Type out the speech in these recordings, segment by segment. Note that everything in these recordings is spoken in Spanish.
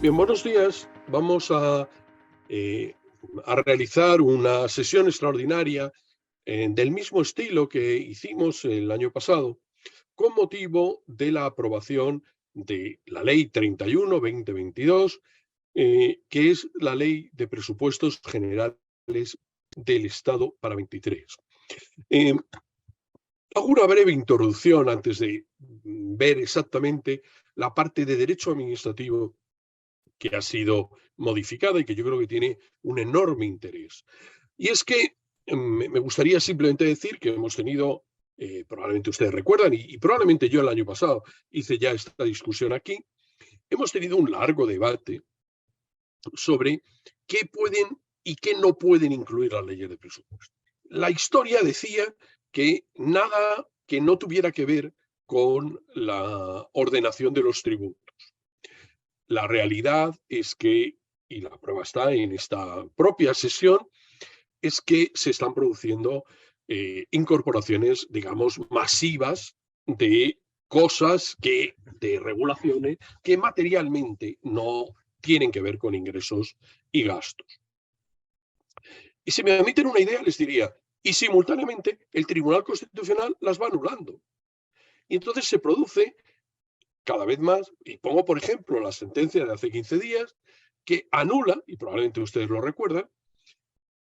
Bien, buenos días. Vamos eh, a realizar una sesión extraordinaria del mismo estilo que hicimos el año pasado, con motivo de la aprobación de la Ley 31/2022, que es la Ley de Presupuestos Generales del Estado para 23. Eh, Hago una breve introducción antes de ver exactamente la parte de derecho administrativo que ha sido modificada y que yo creo que tiene un enorme interés. Y es que me gustaría simplemente decir que hemos tenido, probablemente ustedes recuerdan, y probablemente yo el año pasado hice ya esta discusión aquí, hemos tenido un largo debate sobre qué pueden y qué no pueden incluir las leyes de presupuesto. La historia decía que nada que no tuviera que ver con la ordenación de los tributos. La realidad es que, y la prueba está en esta propia sesión, es que se están produciendo incorporaciones, digamos, masivas de cosas de regulaciones que materialmente no tienen que ver con ingresos y gastos. Y si me admiten una idea, les diría, y simultáneamente el Tribunal Constitucional las va anulando. Y entonces se produce cada vez más, y pongo por ejemplo la sentencia de hace 15 días, que anula, y probablemente ustedes lo recuerdan,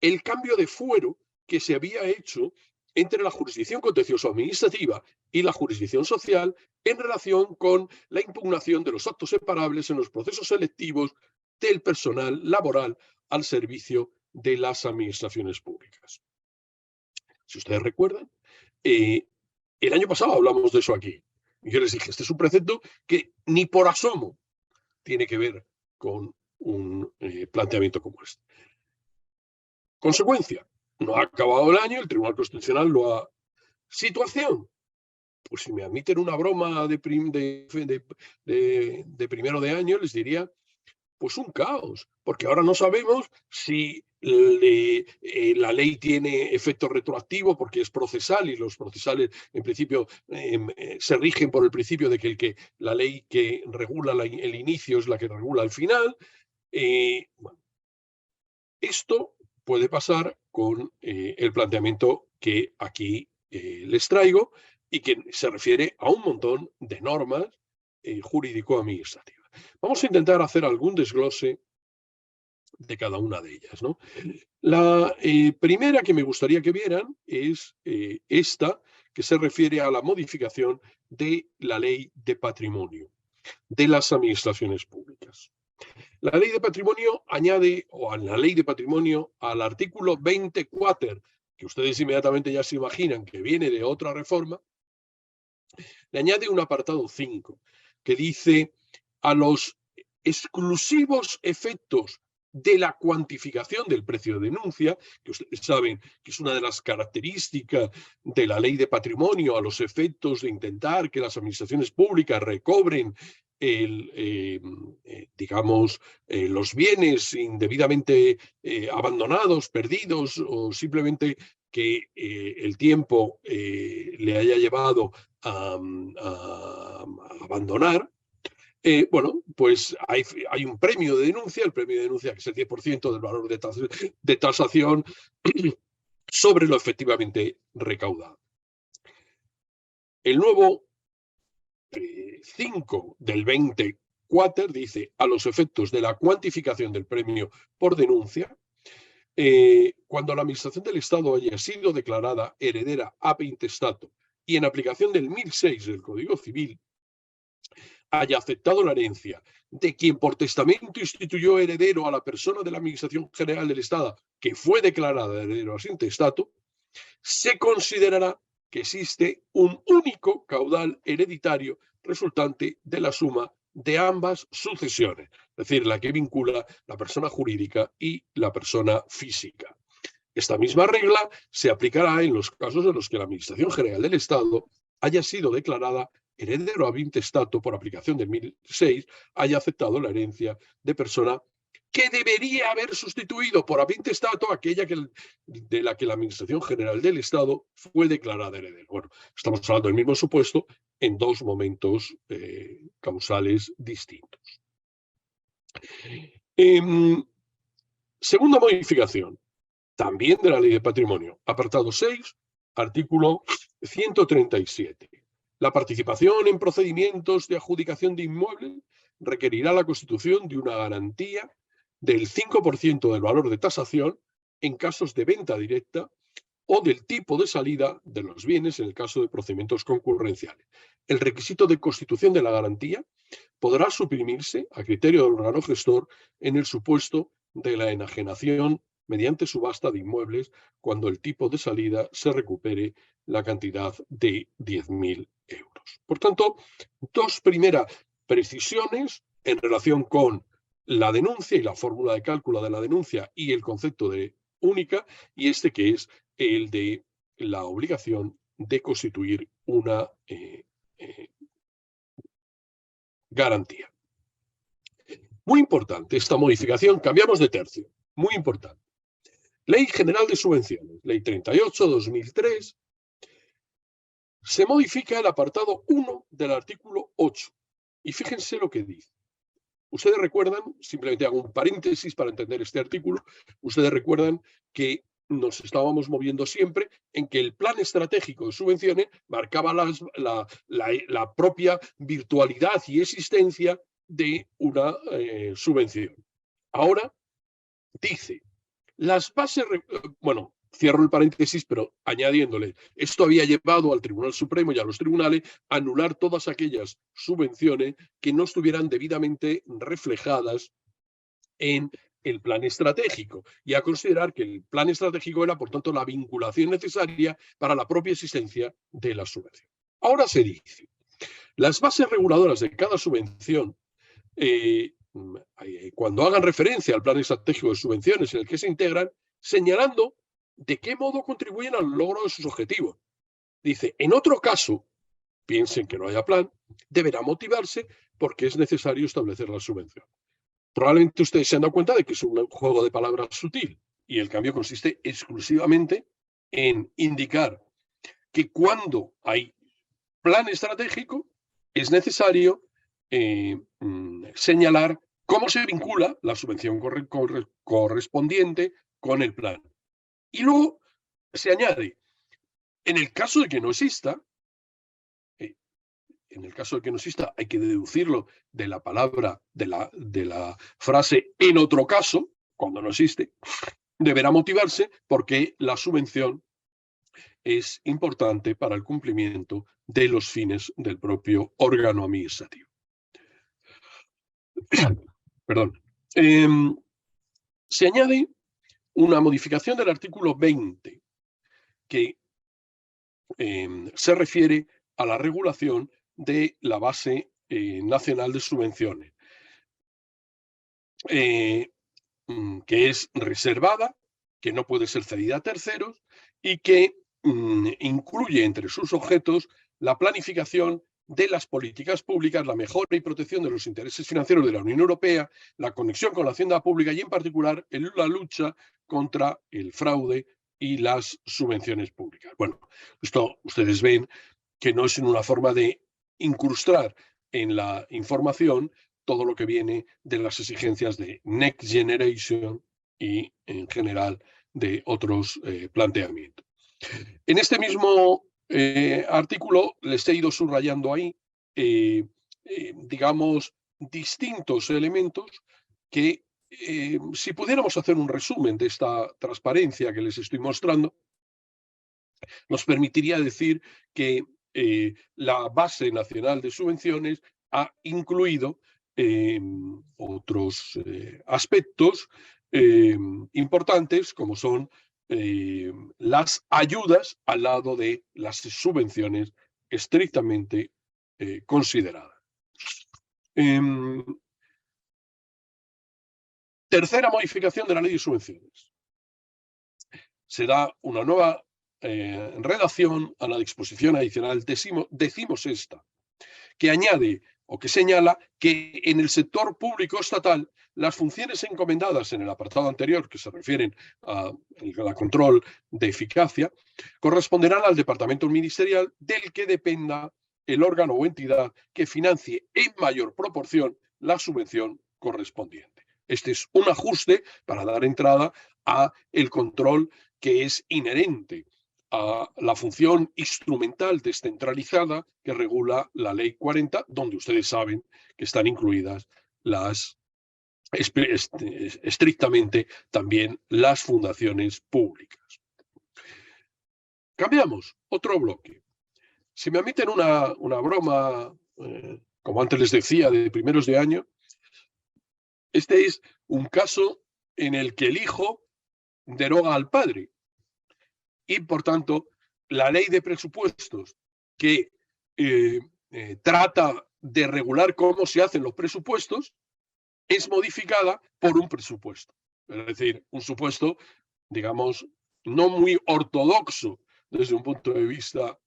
el cambio de fuero que se había hecho entre la jurisdicción contencioso administrativa y la jurisdicción social en relación con la impugnación de los actos separables en los procesos selectivos del personal laboral al servicio de las administraciones públicas. Si ustedes recuerdan, eh, el año pasado hablamos de eso aquí. Y yo les dije, este es un precepto que ni por asomo tiene que ver con un planteamiento como este. Consecuencia, no ha acabado el año, el Tribunal Constitucional lo ha... Situación, pues si me admiten una broma de primero de año, les diría, pues un caos, porque ahora no sabemos si la ley tiene efecto retroactivo porque es procesal y los procesales en principio se rigen por el principio de que la ley que regula el inicio es la que regula el final. Bueno, esto puede pasar con el planteamiento que aquí les traigo y que se refiere a un montón de normas jurídico-administrativas. Vamos a intentar hacer algún desglose de cada una de ellas, ¿no? La primera que me gustaría que vieran es esta, que se refiere a la modificación de la ley de patrimonio de las administraciones públicas. La ley de patrimonio añade, o a la ley de patrimonio, al artículo 24, que ustedes inmediatamente ya se imaginan que viene de otra reforma, le añade un apartado 5, que dice a los exclusivos efectos de la cuantificación del precio de denuncia, que ustedes saben que es una de las características de la ley de patrimonio, a los efectos de intentar que las administraciones públicas recobren digamos, los bienes indebidamente abandonados, perdidos o simplemente que el tiempo le haya llevado a abandonar. Bueno, pues hay un premio de denuncia, el premio de denuncia que es el 10% del valor de tasación sobre lo efectivamente recaudado. El nuevo 5 del 24 dice, a los efectos de la cuantificación del premio por denuncia, cuando la Administración del Estado haya sido declarada heredera ab intestato y en aplicación del 1006 del Código Civil, haya aceptado la herencia de quien por testamento instituyó heredero a la persona de la Administración General del Estado que fue declarada heredero ab intestato, se considerará que existe un único caudal hereditario resultante de la suma de ambas sucesiones, es decir, la que vincula la persona jurídica y la persona física. Esta misma regla se aplicará en los casos en los que la Administración General del Estado haya sido declarada heredero ab intestato por aplicación del 1006, haya aceptado la herencia de persona que debería haber sustituido por ab intestato aquella de la que la Administración General del Estado fue declarada heredero. Bueno, estamos hablando del mismo supuesto en dos momentos causales distintos. Segunda modificación, también de la Ley de Patrimonio, apartado 6, artículo 137. La participación en procedimientos de adjudicación de inmuebles requerirá la constitución de una garantía del 5% del valor de tasación en casos de venta directa o del tipo de salida de los bienes en el caso de procedimientos concurrenciales. El requisito de constitución de la garantía podrá suprimirse a criterio del órgano gestor en el supuesto de la enajenación mediante subasta de inmuebles cuando el tipo de salida se recupere la cantidad de 10.000 euros. Por tanto, dos primeras precisiones en relación con la denuncia y la fórmula de cálculo de la denuncia y el concepto de única, y este que es el de la obligación de constituir una garantía. Muy importante esta modificación, cambiamos de tercio, muy importante. Ley General de Subvenciones, Ley 38/2003, se modifica el apartado 1 del artículo 8. Y fíjense lo que dice. Ustedes recuerdan, simplemente hago un paréntesis para entender este artículo, ustedes recuerdan que nos estábamos moviendo siempre en que el plan estratégico de subvenciones marcaba la propia virtualidad y existencia de una subvención. Ahora dice, las bases, bueno, cierro el paréntesis, pero añadiéndole, esto había llevado al Tribunal Supremo y a los tribunales a anular todas aquellas subvenciones que no estuvieran debidamente reflejadas en el plan estratégico y a considerar que el plan estratégico era, por tanto, la vinculación necesaria para la propia existencia de la subvención. Ahora se dice, las bases reguladoras de cada subvención, cuando hagan referencia al plan estratégico de subvenciones en el que se integran, señalando de qué modo contribuyen al logro de sus objetivos. Dice, en otro caso, piensen que no haya plan, deberá motivarse porque es necesario establecer la subvención. Probablemente ustedes se han dado cuenta de que es un juego de palabras sutil y el cambio consiste exclusivamente en indicar que cuando hay plan estratégico es necesario señalar cómo se vincula la subvención correspondiente con el plan. Y luego se añade, en el caso de que no exista, hay que deducirlo de la palabra, de la frase en otro caso, cuando no existe, deberá motivarse porque la subvención es importante para el cumplimiento de los fines del propio órgano administrativo. Perdón. Se añade una modificación del artículo 20 que se refiere a la regulación de la base nacional de subvenciones, que es reservada, que no puede ser cedida a terceros y que incluye entre sus objetos la planificación de las políticas públicas, la mejora y protección de los intereses financieros de la Unión Europea, la conexión con la hacienda pública y, en particular, la lucha contra el fraude y las subvenciones públicas. Bueno, esto ustedes ven que no es una forma de incrustar en la información todo lo que viene de las exigencias de Next Generation y, en general, de otros planteamientos. En este mismo artículo les he ido subrayando ahí, digamos, distintos elementos que, si pudiéramos hacer un resumen de esta transparencia que les estoy mostrando, nos permitiría decir que la base nacional de subvenciones ha incluido otros aspectos importantes, como son las ayudas al lado de las subvenciones estrictamente consideradas. Tercera modificación de la ley de subvenciones. Se da una nueva redacción a la disposición adicional decimosexta, que añade o que señala que en el sector público estatal las funciones encomendadas en el apartado anterior, que se refieren al control de eficacia, corresponderán al departamento ministerial del que dependa el órgano o entidad que financie en mayor proporción la subvención correspondiente. Este es un ajuste para dar entrada a el control que es inherente a la función instrumental descentralizada que regula la Ley 40, donde ustedes saben que están incluidas las estrictamente también las fundaciones públicas. Cambiamos, otro bloque. Si me admiten una broma, como antes les decía, de primeros de año, este es un caso en el que el hijo deroga al padre y, por tanto, la ley de presupuestos que trata de regular cómo se hacen los presupuestos es modificada por un presupuesto. Es decir, un supuesto, digamos, no muy ortodoxo desde un punto de vista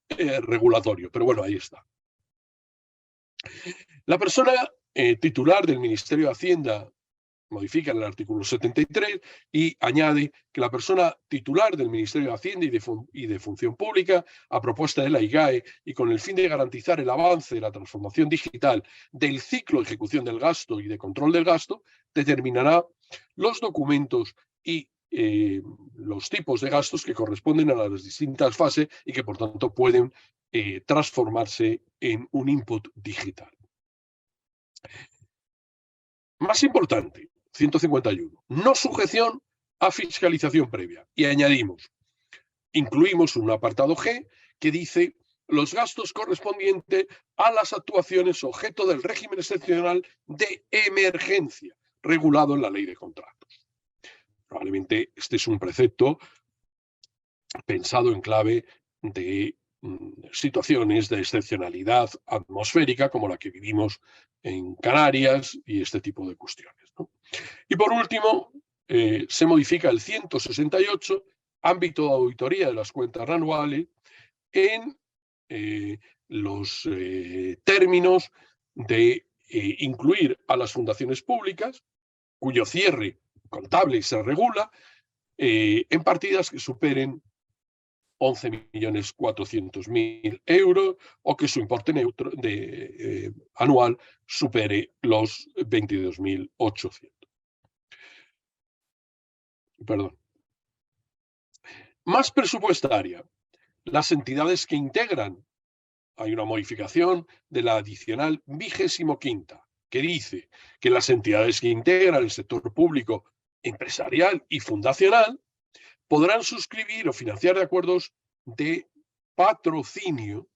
regulatorio, pero bueno, ahí está. La persona titular del Ministerio de Hacienda modifica el artículo 73 y añade que la persona titular del Ministerio de Hacienda y de Función Pública, a propuesta de la IGAE y con el fin de garantizar el avance de la transformación digital del ciclo de ejecución del gasto y de control del gasto, determinará los documentos y los tipos de gastos que corresponden a las distintas fases y que, por tanto, pueden transformarse en un input digital. Más importante, 151. No sujeción a fiscalización previa. Y añadimos, incluimos un apartado G que dice los gastos correspondientes a las actuaciones objeto del régimen excepcional de emergencia regulado en la Ley de Contratos. Probablemente este es un precepto pensado en clave de situaciones de excepcionalidad atmosférica como la que vivimos en Canarias y este tipo de cuestiones, ¿no? Y por último, se modifica el 168, ámbito de auditoría de las cuentas anuales, en los términos de incluir a las fundaciones públicas, cuyo cierre contable se regula, en partidas que superen 11.400.000 euros o que su importe neutro anual supere los 22.800. Perdón. Más presupuestaria. Las entidades que integran. Hay una modificación de la adicional 25ª que dice que las entidades que integran el sector público, empresarial y fundacional podrán suscribir o financiar acuerdos de patrocinio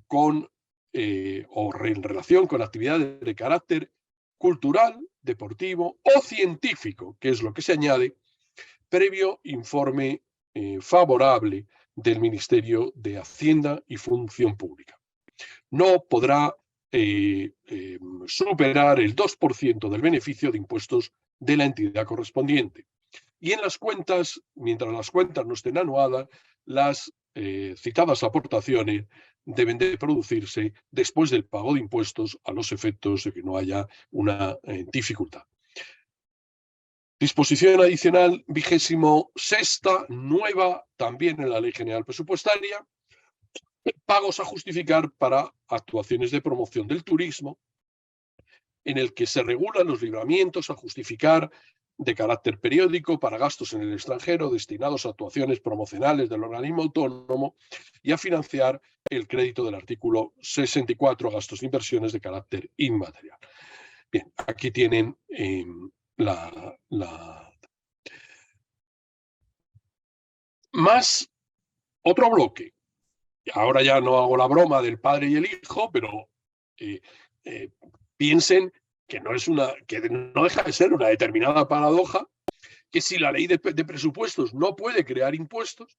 con, o en relación con actividades de carácter cultural, deportivo o científico, que es lo que se añade, previo informe favorable del Ministerio de Hacienda y Función Pública. No podrá superar el 2% del beneficio de impuestos de la entidad correspondiente. Y en las cuentas, mientras las cuentas no estén anuadas, las citadas aportaciones deben de producirse después del pago de impuestos a los efectos de que no haya una dificultad. Disposición adicional 26ª, nueva también en la Ley General Presupuestaria, pagos a justificar para actuaciones de promoción del turismo, en el que se regulan los libramientos a justificar de carácter periódico para gastos en el extranjero destinados a actuaciones promocionales del organismo autónomo y a financiar el crédito del artículo 64, gastos de inversiones de carácter inmaterial. Bien, aquí tienen más otro bloque. Ahora ya no hago la broma del padre y el hijo, pero piensen que no deja de ser una determinada paradoja, que si la ley de presupuestos no puede crear impuestos,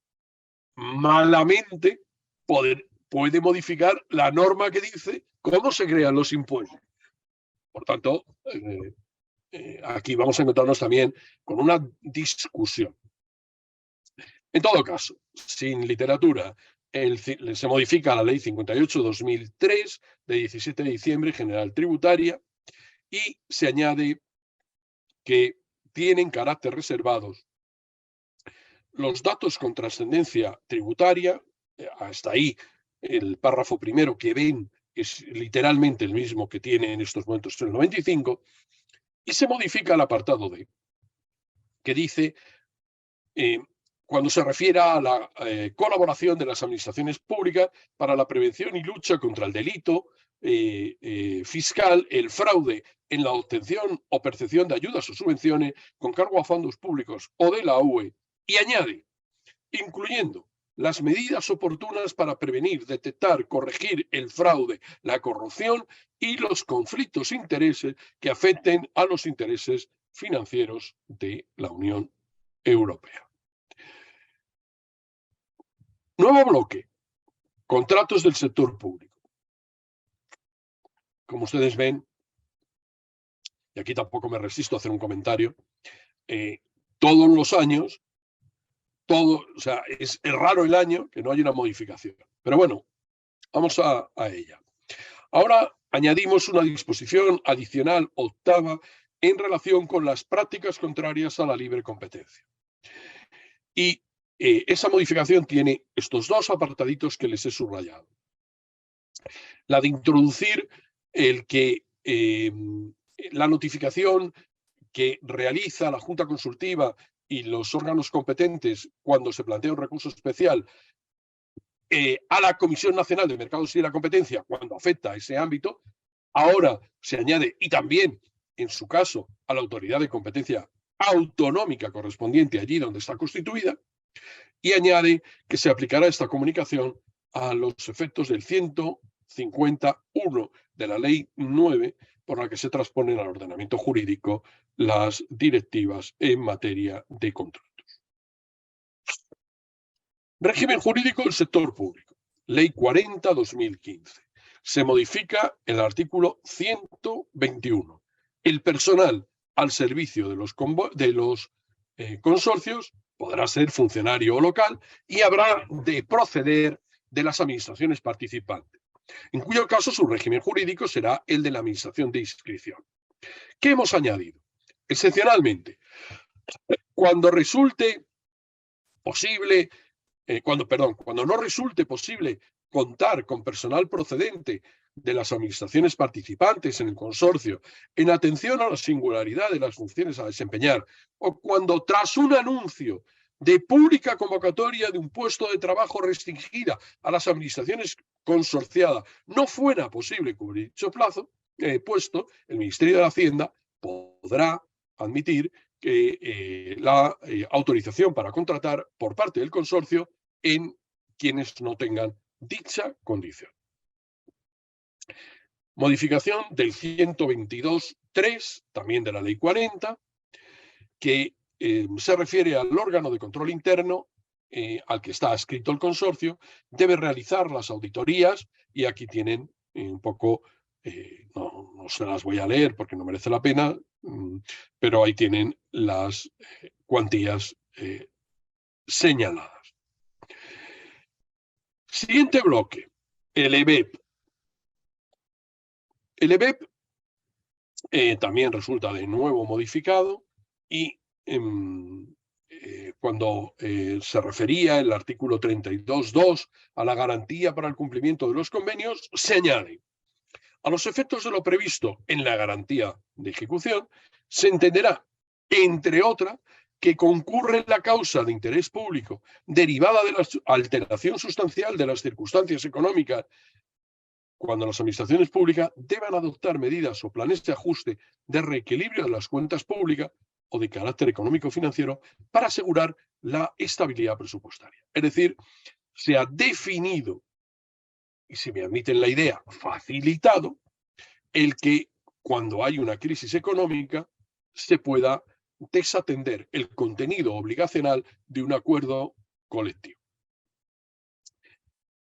malamente puede modificar la norma que dice cómo se crean los impuestos. Por tanto, aquí vamos a encontrarnos también con una discusión. En todo caso, sin literatura, se modifica la Ley 58/2003 de 17 de diciembre, general tributaria, y se añade que tienen carácter reservados los datos con trascendencia tributaria, hasta ahí el párrafo primero, que ven es literalmente el mismo que tiene en estos momentos el 95, y se modifica el apartado D, que dice, cuando se refiere a la colaboración de las administraciones públicas para la prevención y lucha contra el delito fiscal, el fraude en la obtención o percepción de ayudas o subvenciones con cargo a fondos públicos o de la UE, y añade, incluyendo las medidas oportunas para prevenir, detectar, corregir el fraude, la corrupción y los conflictos de intereses que afecten a los intereses financieros de la Unión Europea. Nuevo bloque, contratos del sector público. Como ustedes ven, y aquí tampoco me resisto a hacer un comentario, todos los años, o sea, es raro el año que no haya una modificación. Pero bueno, vamos a ella. Ahora añadimos una disposición adicional octava en relación con las prácticas contrarias a la libre competencia. Y esa modificación tiene estos dos apartaditos que les he subrayado. La de introducir el que la notificación que realiza la Junta Consultiva y los órganos competentes cuando se plantea un recurso especial a la Comisión Nacional de Mercados y la Competencia cuando afecta a ese ámbito, ahora se añade, y también, en su caso, a la autoridad de competencia autonómica correspondiente allí donde está constituida, y añade que se aplicará esta comunicación a los efectos del 151 de la Ley 9, por la que se transponen al ordenamiento jurídico las directivas en materia de contratos. Régimen jurídico del sector público. Ley 40/2015. Se modifica el artículo 121. El personal al servicio de los consorcios podrá ser funcionario o local y habrá de proceder de las administraciones participantes, en cuyo caso su régimen jurídico será el de la administración de inscripción. ¿Qué hemos añadido? Excepcionalmente, cuando resulte posible, cuando no resulte posible contar con personal procedente de las administraciones participantes en el consorcio en atención a la singularidad de las funciones a desempeñar, o cuando tras un anuncio de pública convocatoria de un puesto de trabajo restringida a las administraciones consorciadas no fuera posible cubrir dicho puesto, el Ministerio de Hacienda podrá admitir la autorización para contratar por parte del consorcio en quienes no tengan dicha condición. Modificación del 122.3, también de la Ley 40, que se refiere al órgano de control interno al que está adscrito el consorcio, debe realizar las auditorías, y aquí tienen un poco, no se las voy a leer porque no merece la pena, pero ahí tienen las cuantías señaladas. Siguiente bloque, el EBEP. El EBEP también resulta de nuevo modificado y cuando se refería el artículo 32.2 a la garantía para el cumplimiento de los convenios, se añade: a los efectos de lo previsto en la garantía de ejecución, se entenderá, entre otras, que concurre la causa de interés público derivada de la alteración sustancial de las circunstancias económicas cuando las administraciones públicas deban adoptar medidas o planes de ajuste de reequilibrio de las cuentas públicas o de carácter económico-financiero para asegurar la estabilidad presupuestaria. Es decir, se ha definido, y si me admiten la idea, facilitado, el que cuando hay una crisis económica se pueda desatender el contenido obligacional de un acuerdo colectivo.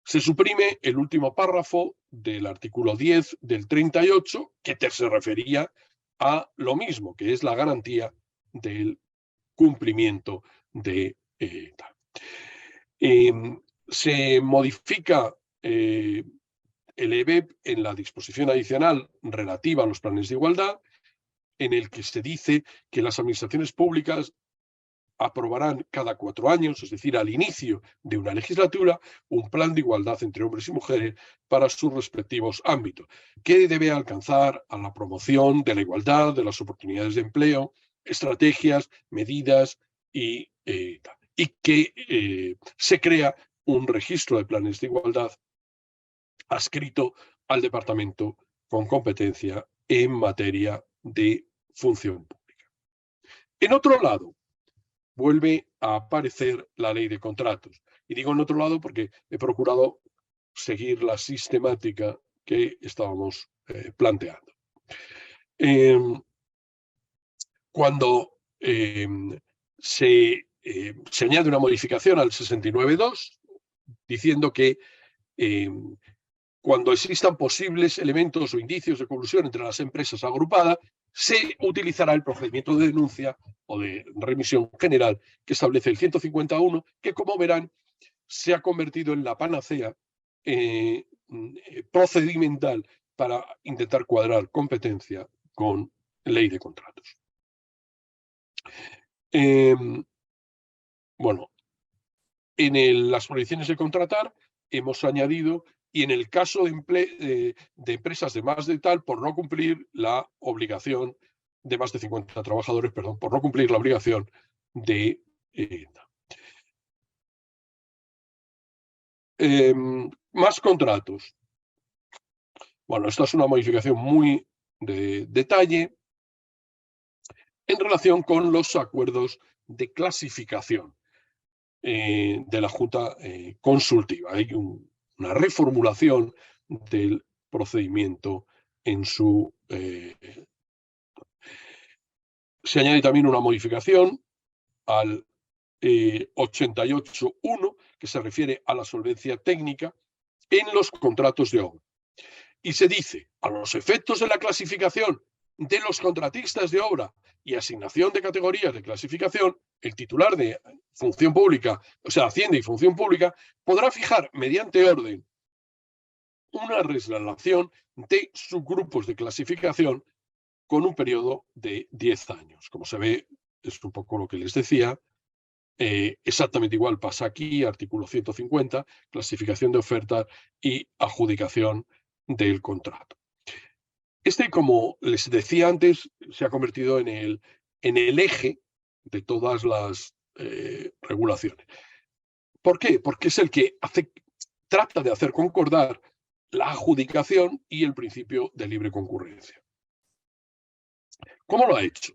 Se suprime el último párrafo del artículo 10 del 38, que se refería a lo mismo, que es la garantía del cumplimiento de tal. Se modifica el EBEP en la disposición adicional relativa a los planes de igualdad, en el que se dice que las administraciones públicas aprobarán cada 4 años, es decir, al inicio de una legislatura, un plan de igualdad entre hombres y mujeres para sus respectivos ámbitos, que debe alcanzar a la promoción de la igualdad, de las oportunidades de empleo, estrategias, medidas y que se crea un registro de planes de igualdad adscrito al departamento con competencia en materia de función pública. En otro lado, vuelve a aparecer la ley de contratos. Y digo en otro lado porque he procurado seguir la sistemática que estábamos planteando. Cuando se añade una modificación al 69.2 diciendo que cuando existan posibles elementos o indicios de colusión entre las empresas agrupadas, se utilizará el procedimiento de denuncia o de remisión general que establece el 151, que, como verán, se ha convertido en la panacea procedimental para intentar cuadrar competencia con ley de contratos. Bueno, en las prohibiciones de contratar hemos añadido, y en el caso de empresas de más de tal, por no cumplir la obligación de más de 50 trabajadores, perdón, por no cumplir la obligación de... más contratos. Bueno, esta es una modificación muy de detalle en relación con los acuerdos de clasificación de la Junta Consultiva. Hay una reformulación del procedimiento en su... se añade también una modificación al 88.1, que se refiere a la solvencia técnica en los contratos de obra. Y se dice, a los efectos de la clasificación de los contratistas de obra y asignación de categorías de clasificación, el titular de función pública, o sea, Hacienda y Función Pública, podrá fijar mediante orden una relación de subgrupos de clasificación con un periodo de 10 años. Como se ve, es un poco lo que les decía. Exactamente igual pasa aquí, artículo 150, clasificación de ofertas y adjudicación del contrato. Como les decía antes, se ha convertido en el eje de todas las regulaciones. ¿Por qué? Porque es el que trata de hacer concordar la adjudicación y el principio de libre concurrencia. ¿Cómo lo ha hecho?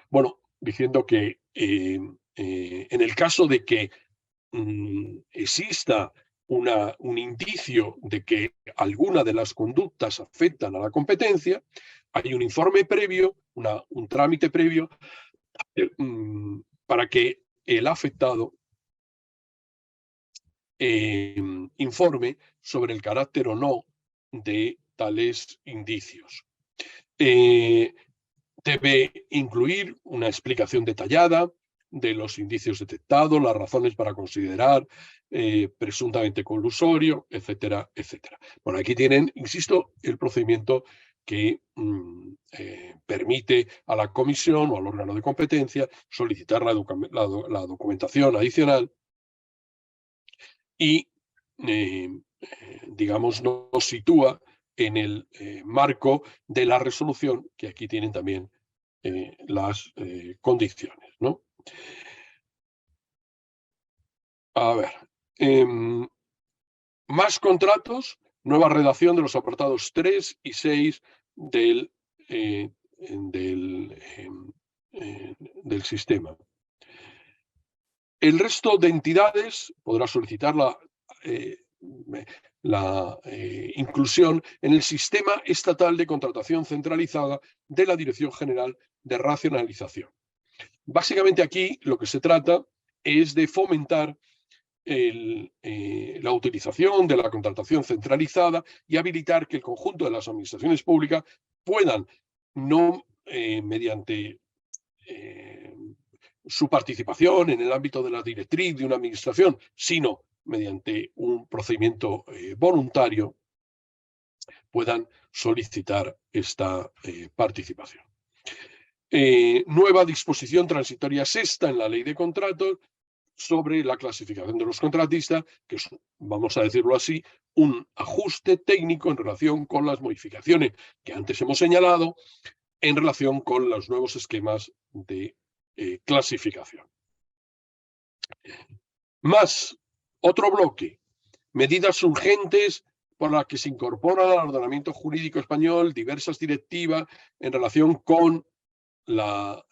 Bueno, diciendo que en el caso de que exista un indicio de que alguna de las conductas afectan a la competencia, hay un informe previo, un trámite previo para que el afectado informe sobre el carácter o no de tales indicios. Debe incluir una explicación detallada de los indicios detectados, las razones para considerar presuntamente colusorio, etcétera, etcétera. Bueno, aquí tienen, insisto, el procedimiento que permite a la comisión o al órgano de competencia solicitar la documentación adicional y, digamos, nos sitúa en el marco de la resolución, que aquí tienen también las condiciones, ¿no? A ver, más contratos, nueva redacción de los apartados 3 y 6 del sistema. El resto de entidades podrá solicitar la inclusión en el sistema estatal de contratación centralizada de la Dirección General de Racionalización. Básicamente aquí lo que se trata es de fomentar la utilización de la contratación centralizada y habilitar que el conjunto de las administraciones públicas puedan, no mediante su participación en el ámbito de la directriz de una administración, sino mediante un procedimiento voluntario, puedan solicitar esta participación. nueva disposición transitoria sexta en la ley de contratos sobre la clasificación de los contratistas, que es, vamos a decirlo así, un ajuste técnico en relación con las modificaciones que antes hemos señalado en relación con los nuevos esquemas de clasificación. Más otro bloque, medidas urgentes por las que se incorporan al ordenamiento jurídico español diversas directivas en relación con la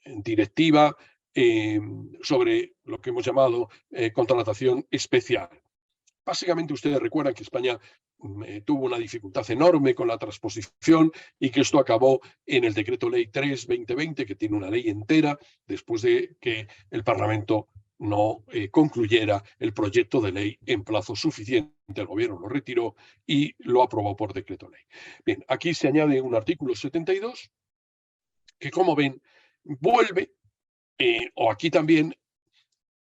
directiva sobre lo que hemos llamado contratación especial. Básicamente ustedes recuerdan que España tuvo una dificultad enorme con la transposición y que esto acabó en el Decreto Ley 3/2020, que tiene una ley entera, después de que el Parlamento no concluyera el proyecto de ley en plazo suficiente. El gobierno lo retiró y lo aprobó por decreto ley. Bien, aquí se añade un artículo 72 que, como ven, vuelve, o aquí también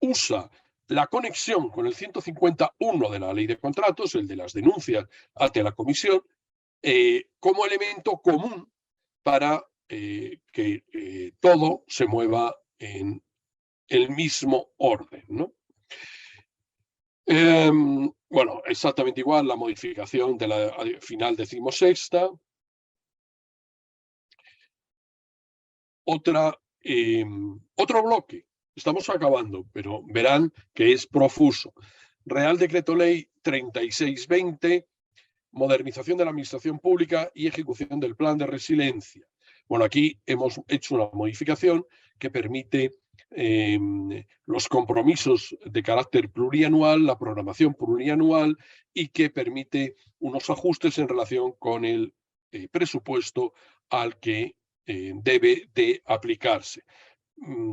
usa la conexión con el 151 de la ley de contratos, el de las denuncias ante la comisión, como elemento común para que todo se mueva en el mismo orden, ¿no? Bueno, exactamente igual la modificación de la final decimosexta. Otro bloque, estamos acabando, pero verán que es profuso. Real Decreto Ley 3620, modernización de la administración pública y ejecución del plan de resiliencia. Bueno, aquí hemos hecho una modificación que permite los compromisos de carácter plurianual, la programación plurianual, y que permite unos ajustes en relación con el presupuesto al que debe de aplicarse.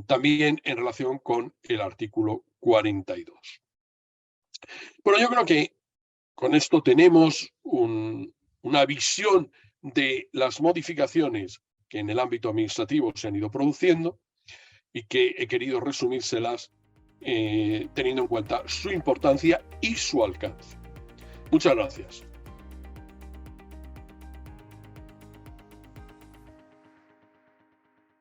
También en relación con el artículo 42. Bueno, yo creo que con esto tenemos una visión de las modificaciones que en el ámbito administrativo se han ido produciendo y que he querido resumírselas teniendo en cuenta su importancia y su alcance. Muchas gracias.